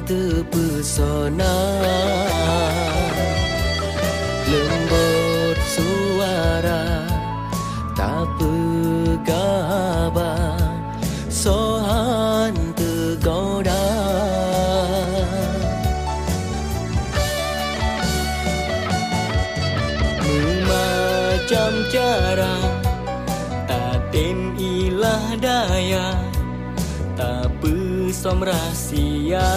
terpesona, lembut suara tak bergabar, sohan tergoda. Memacam cara tatim ilah daya, tak pesom rahsia,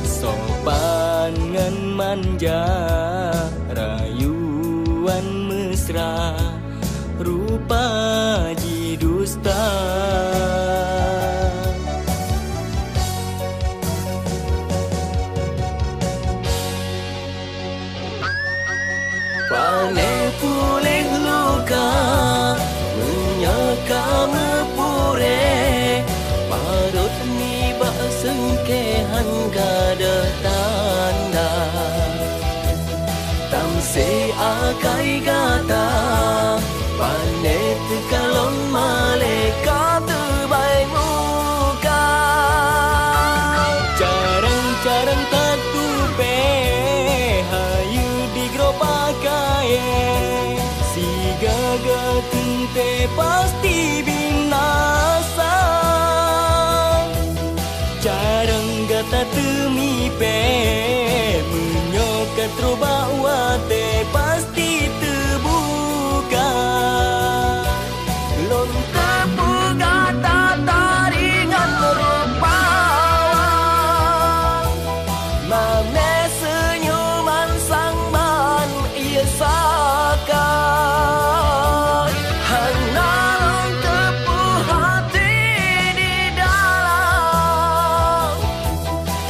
sopan ngan manja, rayuan mesra, rupa ji dusta. Pane pulih luka, menyaka mepure, parut ni bak sengkehan gada tanda. Tamse akai gata, pane tekalon malaikat terbaik muka. Jarang-jarang tak tupe, hayu di gerobak kaya, si gaga tente pasti binasa. Jarang gata temipe, menyokat robak wate pasti terbuka. Lon terbuka tak taringan rupa, mane senyuman sang man ia sakai. Hanal tepuh hati di dalam,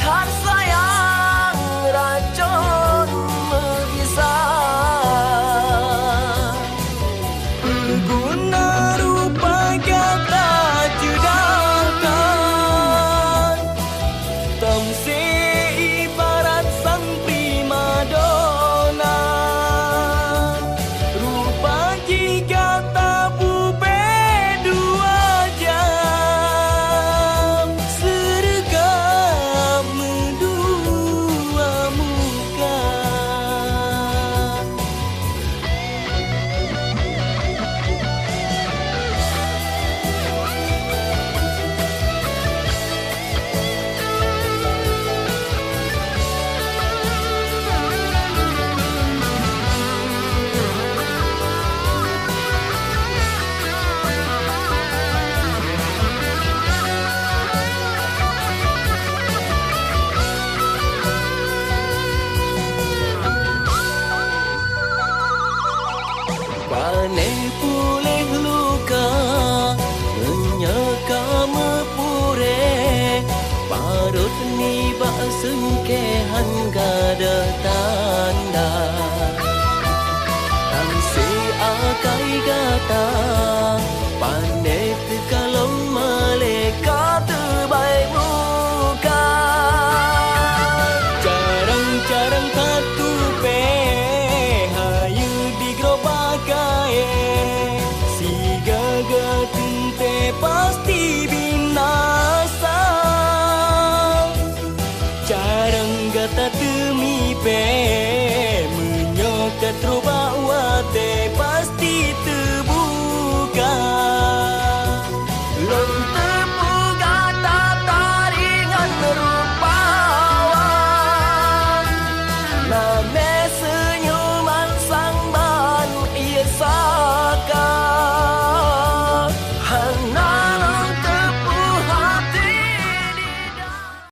tak sayang racun membisa. Berguna rupa kata judakan, tamse ibarat sang primadona. Rupa jika tak bupe 2 jam, sergam dua muka. Pane pulih luka, menyeka mepure, parut ni bak sengkehan gada tanda. Tamse akai gata, pane tekalong malaikat terbaik muka. Jarang-jarang tak tupe, hayu di gerobak kaya, si gaga tente pasti binasa. Jarang gata temipe, menyokat robak wat